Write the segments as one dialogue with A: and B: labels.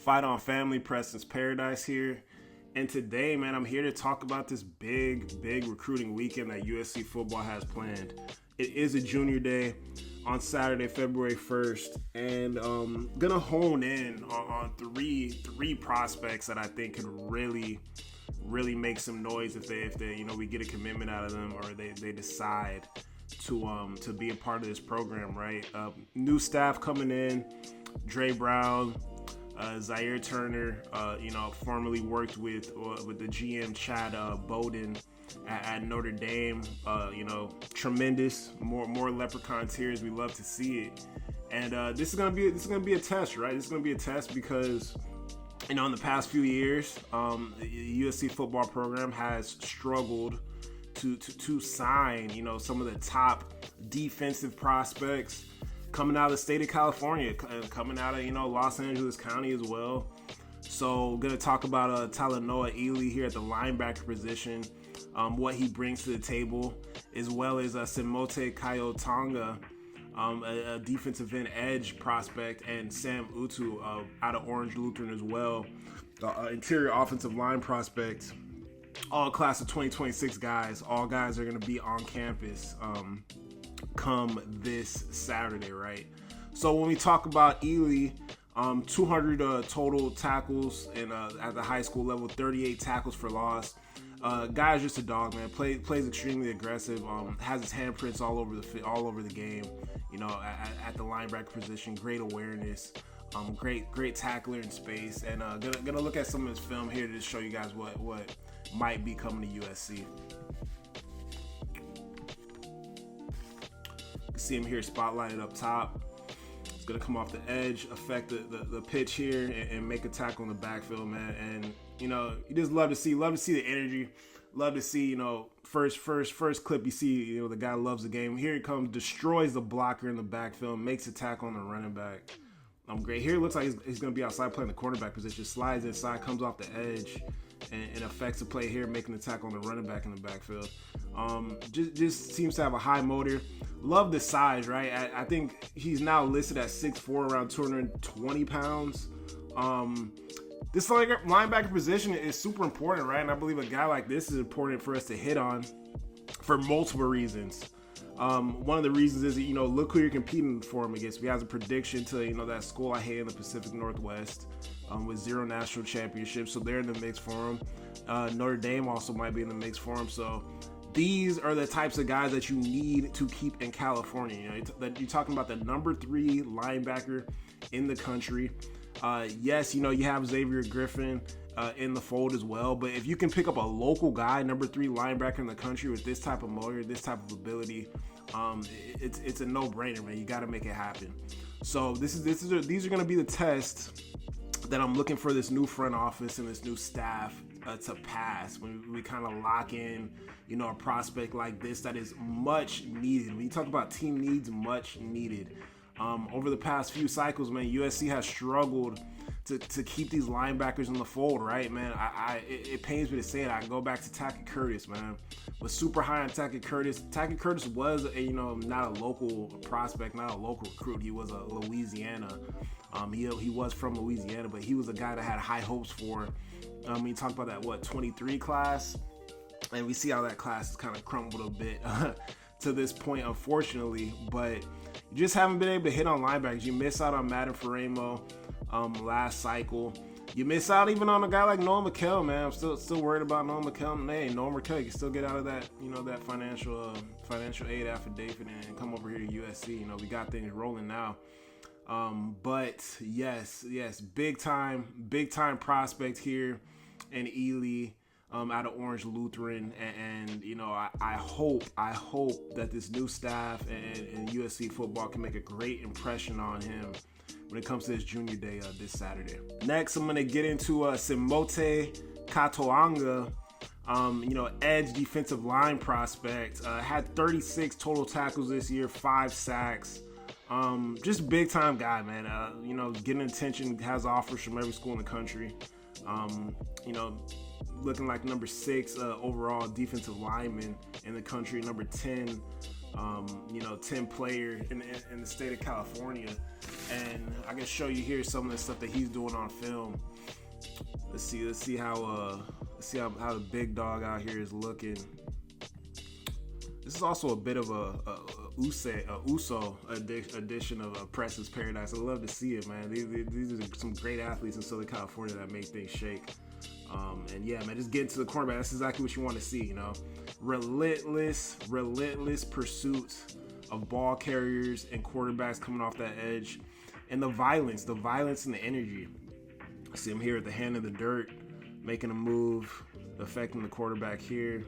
A: Fight On Family, Preston's Paradise here. And today, man, I'm here to talk about this big recruiting weekend that USC football has planned. It is a junior day on Saturday, February 1st, and gonna hone in on three prospects that I think could really make some noise if they we get a commitment out of them, or they decide to be a part of this program, right? New staff coming in, Dre Brown, Zaire Turner, formerly worked with the GM Chad Bowden at Notre Dame. Tremendous, more leprechaun tears. We love to see it, and this is gonna be a test, right? This is gonna be a test because in the past few years, the USC football program has struggled to sign some of the top defensive prospects coming out of the state of California, coming out of Los Angeles County as well. So gonna talk about Talanoa Ely here at the linebacker position, what he brings to the table, as well as Simote Kayotonga, a defensive end edge prospect, and Sam Utu out of Orange Lutheran as well, interior offensive line prospect. All class of 2026 guys. All guys are going to be on campus come this Saturday, right? So when we talk about Ely, 200 total tackles at the high school level, 38 tackles for loss. Guy's just a dog, man. Plays extremely aggressive. Has his handprints all over the game. At the linebacker position, great awareness. Great tackler in space, and gonna look at some of his film here to show you guys what might be coming to USC. You can see him here spotlighted up top. It's gonna come off the edge, affect the pitch here, and make a tackle in the backfield, man. And you just love to see the energy. Love to see, first clip you see, the guy loves the game. Here he comes, destroys the blocker in the backfield, makes a tackle on the running back. Great. Here it looks like he's going to be outside playing the cornerback position. Slides inside, comes off the edge, and affects the play here, making the tackle on the running back in the backfield. Just seems to have a high motor. Love the size, right? I think he's now listed at 6'4", around 220 pounds. This linebacker position is super important, right? And I believe a guy like this is important for us to hit on for multiple reasons. One of the reasons is, look who you're competing for him against. We have a prediction to, that school I hate in the Pacific Northwest with 0 national championships. So they're in the mix for him. Notre Dame also might be in the mix for him. So these are the types of guys that you need to keep in California. You're talking about the number 3 linebacker in the country. Yes, you have Xavier Griffin in the fold as well. But if you can pick up a local guy, number 3 linebacker in the country with this type of motor, this type of ability, it's a no-brainer, man. You got to make it happen. So these are going to be the tests that I'm looking for this new front office and this new staff to pass when we kind of lock in, a prospect like this that is much needed. When you talk about team needs, much needed. Over the past few cycles, man, USC has struggled to keep these linebackers in the fold, right, man? It pains me to say it. I go back to Tackett Curtis, man. Was super high on Tackett Curtis. Tackett Curtis was not a local prospect, not a local recruit. He was a Louisiana. He was from Louisiana, but he was a guy that had high hopes for. You talk about that 23 class, and we see how that class has kind of crumbled a bit to this point, unfortunately. But you just haven't been able to hit on linebackers. You miss out on Madden Faramo last cycle. You miss out even on a guy like Noah McKell, man. I'm still worried about Noah McKell. Hey, Noah McKell, you can still get out of that, that financial aid affidavit and come over here to USC. We got things rolling now. But yes, big time prospect here in Ely. Out of Orange Lutheran, and I hope that this new staff and USC football can make a great impression on him when it comes to his junior day this Saturday. Next, I'm gonna get into Simote Katoanga, edge defensive line prospect. Had 36 total tackles this year, 5 sacks. Just big time guy, man. Getting attention, has offers from every school in the country. Looking like number 6 overall defensive lineman in the country, number 10 10 player in the state of California. And I can show you here some of the stuff that he's doing on film. Let's see how the big dog out here is looking. This is also a bit of a Uso edition of Preston's Paradise. I love to see it, man. These are some great athletes in Southern California that make things shake. And yeah, man, just get into the cornerback. That's exactly what you want to see, relentless pursuit of ball carriers and quarterbacks coming off that edge, and the violence and the energy. I see him here at the hand in the dirt, making a move, affecting the quarterback here,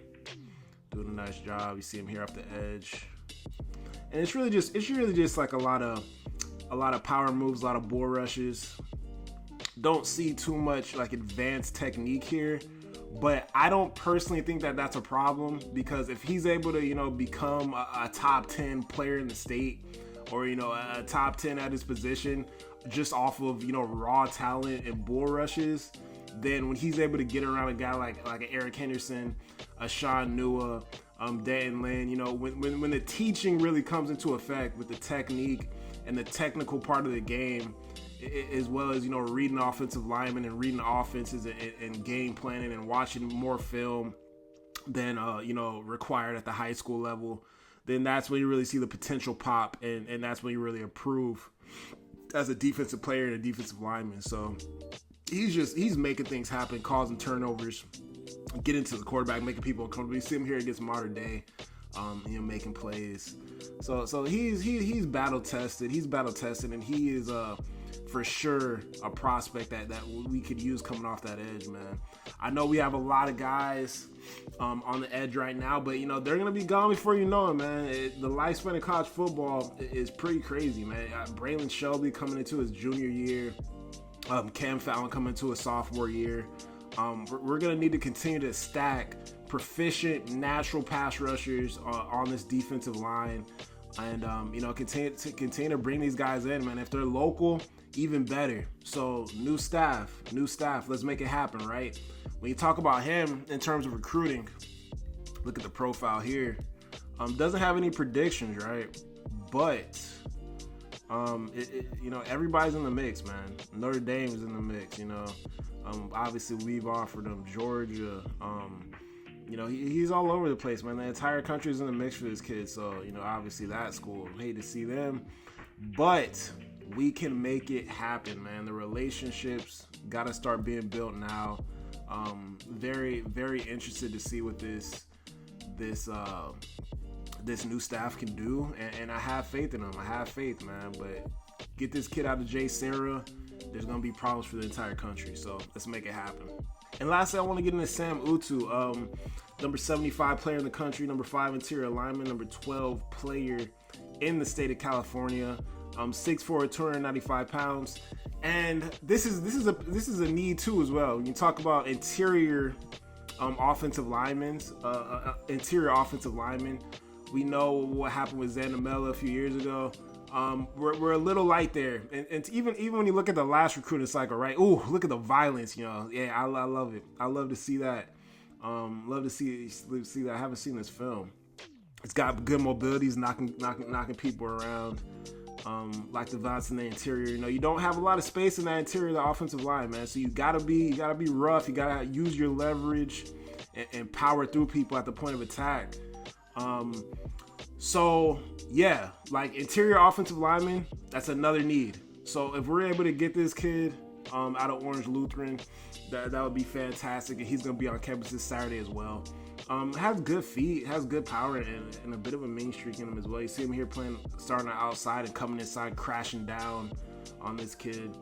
A: doing a nice job. You see him here off the edge, and it's really just like a lot of power moves, a lot of bull rushes. Don't see too much like advanced technique here, but I don't personally think that that's a problem, because if he's able to become a top 10 player in the state, or a top 10 at his position just off of raw talent and bull rushes, then when he's able to get around a guy like an Eric Henderson, a Sean Nua, Dan Lynn, when the teaching really comes into effect with the technique and the technical part of the game, as well as reading offensive linemen and reading offenses and game planning and watching more film than required at the high school level, then that's when you really see the potential pop, and that's when you really improve as a defensive player and a defensive lineman. So he's making things happen, causing turnovers, getting to the quarterback, making people uncomfortable. You see him here against Modern Day, making plays. So he's battle tested. He's battle tested, and he is for sure a prospect that we could use coming off that edge, man. I know we have a lot of guys on the edge right now, but they're gonna be gone before you know it, man. The lifespan of college football is pretty crazy, man. Braylon Shelby coming into his junior year, Cam Fallon coming into his sophomore year. We're gonna need to continue to stack proficient natural pass rushers on this defensive line, and continue to bring these guys in, man. If they're local, even better. So new staff, let's make it happen, right? When you talk about him in terms of recruiting, look at the profile here. Doesn't have any predictions, right? But everybody's in the mix, man. Notre Dame is in the mix, obviously we've offered him Georgia. He's all over the place, man. The entire country is in the mix for this kid. So, obviously that school, hate to see them, but we can make it happen, man. The relationships got to start being built now. Very, very interested to see what this new staff can do, and I have faith in them. I have faith, man. But get this kid out of J. Sarah, there's gonna be problems for the entire country. So let's make it happen. And lastly, I want to get into Sam Utu, number 75 player in the country, number 5 interior lineman, number 12 player in the state of California. 6'4", 295 pounds, and this is a need too as well. When you talk about interior offensive linemen, we know what happened with Zanamella a few years ago. We're a little light there, and even when you look at the last recruiting cycle, right? Ooh, look at the violence, Yeah, I love it. I love to see that. Love to see that. I haven't seen this film. It's got good mobility. He's knocking people around. Like the violence in the interior. You don't have a lot of space in that interior of the offensive line, man. So you gotta be rough. You gotta use your leverage and power through people at the point of attack. So yeah, like interior offensive lineman, that's another need. So if we're able to get this kid out of Orange Lutheran, that would be fantastic. And he's gonna be on campus this Saturday as well. Has good feet, has good power, and a bit of a mean streak in him as well. You see him here starting outside and coming inside, crashing down on this kid.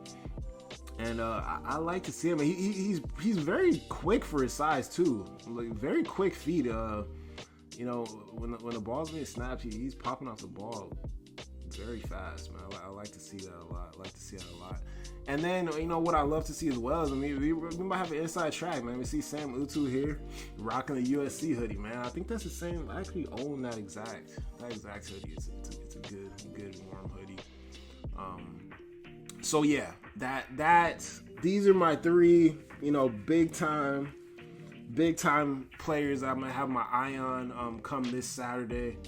A: And I like to see him. He's very quick for his size too. Like very quick feet. When the ball's being snapped, he's popping off the ball very fast, man. I like to see that a lot. And then, what I love to see as well is, we might have an inside track, man. We see Sam Utu here rocking the USC hoodie, man. I think that's the same. I actually own that exact hoodie. It's a good warm hoodie. So yeah, these are my 3, big time players I'm gonna have my eye on come this Saturday.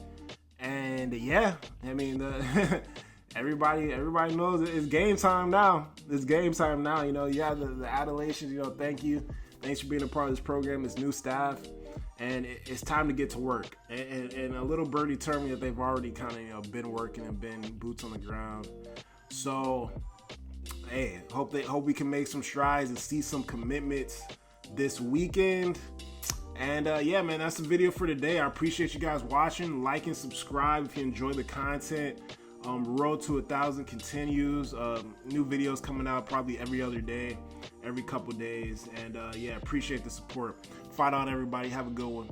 A: And yeah, I mean, everybody knows it's game time now. It's game time now. You know, yeah, the adulations. You know, thank you. Thanks for being a part of this program, this new staff. And it's time to get to work. And a little birdie told me that they've already kind of been working and been boots on the ground. So, hey, hope we can make some strides and see some commitments this weekend. And yeah, man, that's the video for today. I appreciate you guys watching. Like and subscribe if you enjoy the content. Road to 1,000 continues. New videos coming out probably every other day, every couple days. And yeah, appreciate the support. Fight on, everybody. Have a good one.